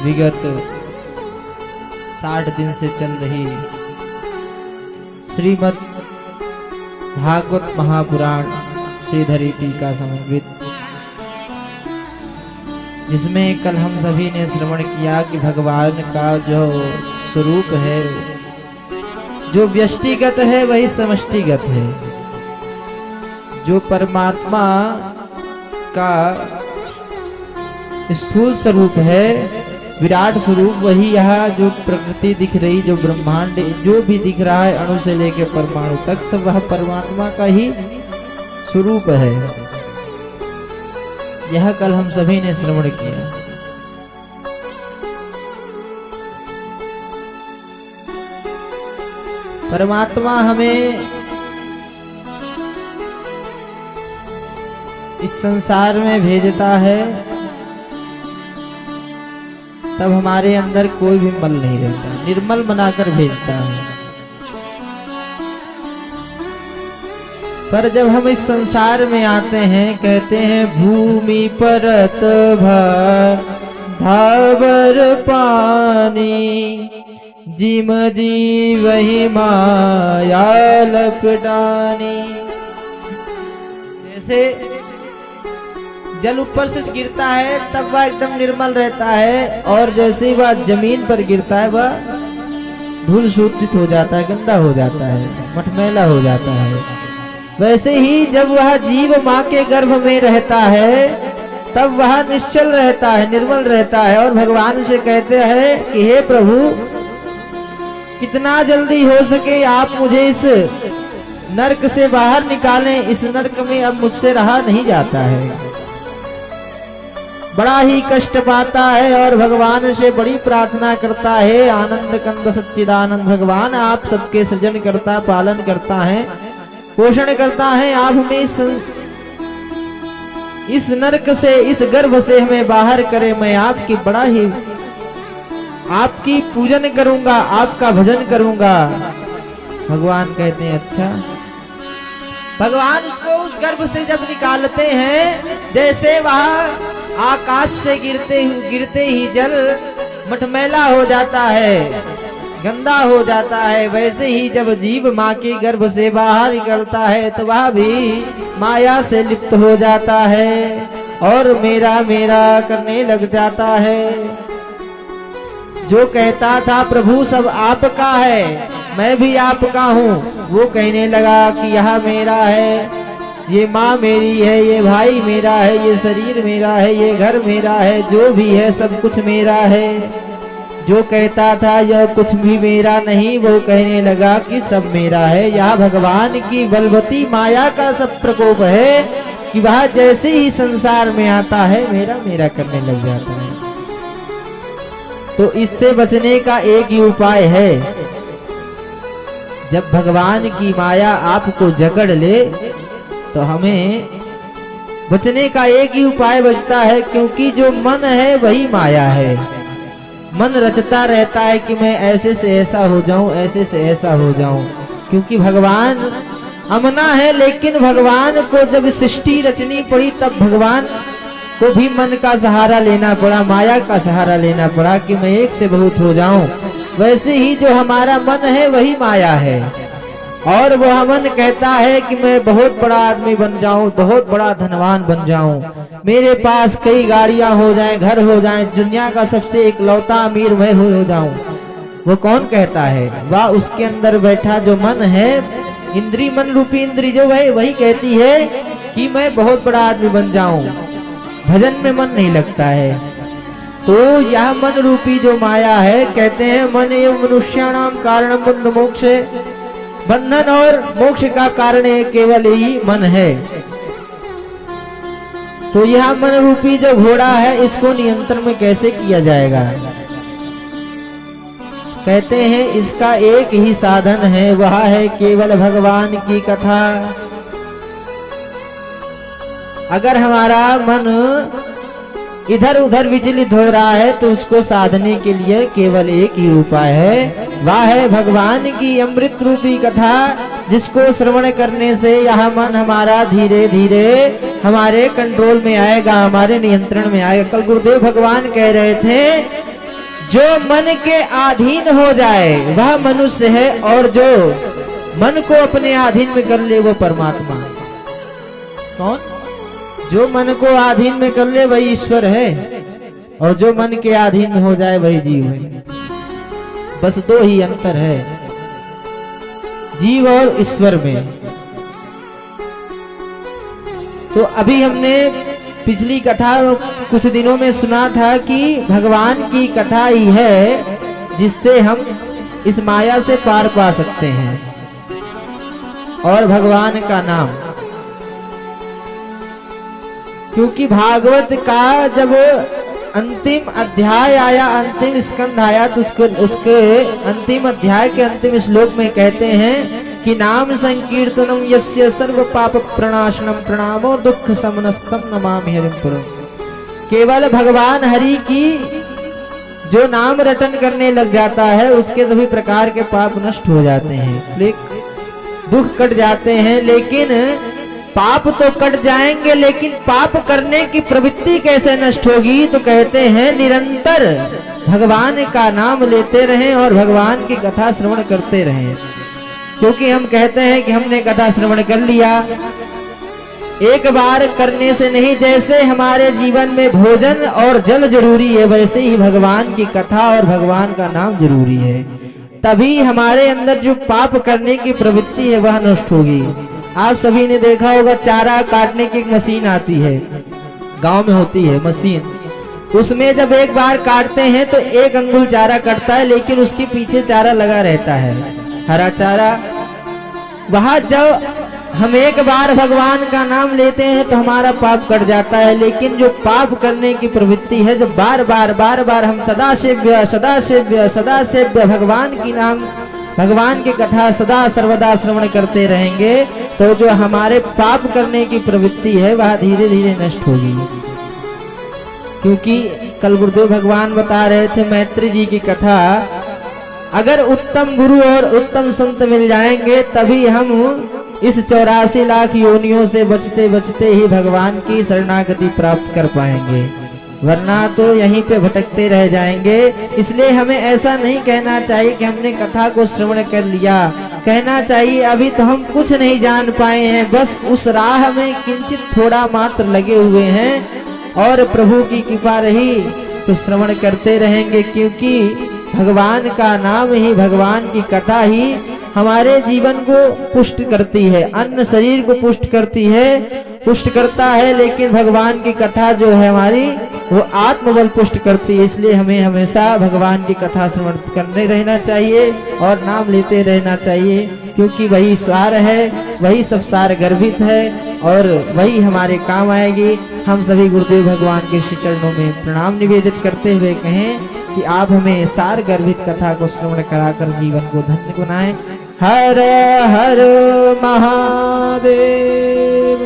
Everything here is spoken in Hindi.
विगत 60 दिन से चल रही श्रीमद् भागवत महापुराण श्रीधरी टीका समन्वित, जिसमें कल हम सभी ने श्रवण किया कि भगवान का जो स्वरूप है, जो व्यष्टिगत है वही समष्टिगत है। जो परमात्मा का स्थूल स्वरूप है, विराट स्वरूप, वही यहाँ जो प्रकृति दिख रही, जो ब्रह्मांड जो भी दिख रहा है, अणु से लेकर परमाणु तक, सब वह परमात्मा का ही स्वरूप है। यह कल हम सभी ने श्रवण किया। परमात्मा हमें इस संसार में भेजता है, तब हमारे अंदर कोई भी मल नहीं रहता, निर्मल बनाकर भेजता है। पर जब हम इस संसार में आते हैं, कहते हैं भूमि परत धावर पानी, जिम जीवहि माया लपटानी। जैसे जल ऊपर से गिरता है तब वह एकदम निर्मल रहता है, और जैसे ही वह जमीन पर गिरता है वह धूल शोषित हो जाता है, गंदा हो जाता है, मटमैला हो जाता है। वैसे ही जब वह जीव माँ के गर्भ में रहता है तब वह निश्चल रहता है, निर्मल रहता है, और भगवान से कहते हैं कि हे प्रभु, कितना जल्दी हो सके आप मुझे इस नरक से बाहर निकालें, इस नरक में अब मुझसे रहा नहीं जाता है, बड़ा ही कष्ट पाता है। और भगवान से बड़ी प्रार्थना करता है, आनंद कंद सच्चिदानंद भगवान, आप सबके सृजन करता, पालन करता है, पोषण करता है, आप हमें इस नरक से, इस गर्भ से हमें बाहर करें। मैं आपकी बड़ा ही आपकी पूजन करूंगा, आपका भजन करूंगा। भगवान कहते हैं अच्छा। भगवान उसको उस गर्भ से जब निकालते हैं, जैसे वह आकाश से गिरते ही जल मटमैला हो जाता है, गंदा हो जाता है, वैसे ही जब जीव माँ के गर्भ से बाहर निकलता है तो वह भी माया से लिप्त हो जाता है और मेरा मेरा करने लग जाता है। जो कहता था प्रभु सब आपका है, मैं भी आपका हूँ, वो कहने लगा कि यह मेरा है, ये माँ मेरी है, ये भाई मेरा है, ये शरीर मेरा है, ये घर मेरा है, जो भी है सब कुछ मेरा है। जो कहता था यह कुछ भी मेरा नहीं, वो कहने लगा कि सब मेरा है। यह भगवान की बलवती माया का सब प्रकोप है कि वह जैसे ही संसार में आता है मेरा मेरा करने लग जाता है। तो इससे बचने का एक ही उपाय है, जब भगवान की माया आपको जकड़ ले तो हमें बचने का एक ही उपाय बचता है, क्योंकि जो मन है वही माया है। मन रचता रहता है कि मैं ऐसे से ऐसा हो जाऊं, ऐसे से ऐसा हो जाऊं, क्योंकि भगवान अमना है। लेकिन भगवान को जब सृष्टि रचनी पड़ी तब भगवान को भी मन का सहारा लेना पड़ा, माया का सहारा लेना पड़ा कि मैं एक से बहुत हो जाऊं। वैसे ही जो हमारा मन है वही माया है, और वह मन कहता है कि मैं बहुत बड़ा आदमी बन जाऊं, बहुत बड़ा धनवान बन जाऊं, मेरे पास कई गाड़ियां हो जाएं, घर हो जाएं, दुनिया का सबसे इकलौता अमीर मैं हो जाऊं। वो कौन कहता है? वह उसके अंदर बैठा जो मन है, इंद्री मन रूपी इंद्री जो है, वही कहती है कि मैं बहुत बड़ा आदमी बन जाऊं। भजन में मन नहीं लगता है। तो यह मन रूपी जो माया है, कहते हैं मन एवं मनुष्याणाम कारणम बंध मोक्ष, बंधन और मोक्ष का कारण केवल ही मन है। तो यह मन रूपी जो घोड़ा है, इसको नियंत्रण में कैसे किया जाएगा? कहते हैं इसका एक ही साधन है, वह है केवल भगवान की कथा। अगर हमारा मन इधर उधर विचलित हो रहा है तो उसको साधने के लिए केवल एक ही उपाय है, वह है भगवान की अमृत रूपी कथा, जिसको श्रवण करने से यह मन हमारा धीरे धीरे हमारे कंट्रोल में आएगा, हमारे नियंत्रण में आएगा। कल गुरुदेव भगवान कह रहे थे जो मन के अधीन हो जाए वह मनुष्य है, और जो मन को अपने अधीन में कर ले वो परमात्मा। कौन? जो मन को अधीन में कर ले वही ईश्वर है, और जो मन के अधीन हो जाए वही जीव है। बस दो ही अंतर है जीव और ईश्वर में। तो अभी हमने पिछली कथा कुछ दिनों में सुना था कि भगवान की कथा ही है जिससे हम इस माया से पार पा सकते हैं, और भगवान का नाम। क्योंकि भागवत का जब अंतिम अध्याय आया, अंतिम स्कंध आया, तो उसके अंतिम अध्याय के अंतिम श्लोक में कहते हैं कि नाम संकीर्तनम यस्य सर्व पाप प्रणाशनम प्रणामो दुख समनस्तम नमामि हरिं पुरम्। केवल भगवान हरि की जो नाम रटन करने लग जाता है उसके सभी प्रकार के पाप नष्ट हो जाते हैं, दुख कट जाते हैं। लेकिन पाप तो कट जाएंगे, लेकिन पाप करने की प्रवृत्ति कैसे नष्ट होगी? तो कहते हैं निरंतर भगवान का नाम लेते रहें और भगवान की कथा श्रवण करते रहें। क्योंकि हम कहते हैं कि हमने कथा श्रवण कर लिया, एक बार करने से नहीं। जैसे हमारे जीवन में भोजन और जल जरूरी है, वैसे ही भगवान की कथा और भगवान का नाम जरूरी है। तभी हमारे अंदर जो पाप करने की प्रवृत्ति है वह नष्ट होगी। आप सभी ने देखा होगा चारा काटने की एक मशीन आती है, गांव में होती है मशीन। उसमें जब एक बार काटते हैं तो 1 अंगुल चारा कटता है, लेकिन उसके पीछे चारा लगा रहता है, हरा चारा। वहां जब हम एक बार भगवान का नाम लेते हैं तो हमारा पाप कट जाता है। लेकिन जो पाप करने की प्रवृत्ति है, जो बार बार हम सदा सेव्य भगवान की नाम, भगवान की कथा सदा सर्वदा श्रवण करते रहेंगे, तो जो हमारे पाप करने की प्रवृत्ति है वह धीरे धीरे नष्ट होगी। क्योंकि कल गुरुदेव भगवान बता रहे थे मैत्री जी की कथा, अगर उत्तम गुरु और उत्तम संत मिल जाएंगे तभी हम इस 84 लाख योनियों से बचते बचते ही भगवान की शरणागति प्राप्त कर पाएंगे, वरना तो यहीं पे भटकते रह जाएंगे। इसलिए हमें ऐसा नहीं कहना चाहिए कि हमने कथा को श्रवण कर लिया, कहना चाहिए अभी तो हम कुछ नहीं जान पाए हैं, बस उस राह में किंचित थोड़ा मात्र लगे हुए हैं, और प्रभु की कृपा रही तो श्रवण करते रहेंगे। क्योंकि भगवान का नाम ही, भगवान की कथा ही हमारे जीवन को पुष्ट करती है, अन्न शरीर को पुष्ट करती है, पुष्ट करता है। लेकिन भगवान की कथा जो है हमारी, वो आत्मबल पुष्ट करती है। इसलिए हमें हमेशा भगवान की कथा श्रवण करने रहना चाहिए और नाम लेते रहना चाहिए, क्योंकि वही सार है, वही सब सार गर्भित है और वही हमारे काम आएगी। हम सभी गुरुदेव भगवान के श्री चरणों में प्रणाम निवेदित करते हुए कहें कि आप हमें सार गर्भित कथा को श्रवण कराकर जीवन को धन्य बनाएं। हर हर महादेव।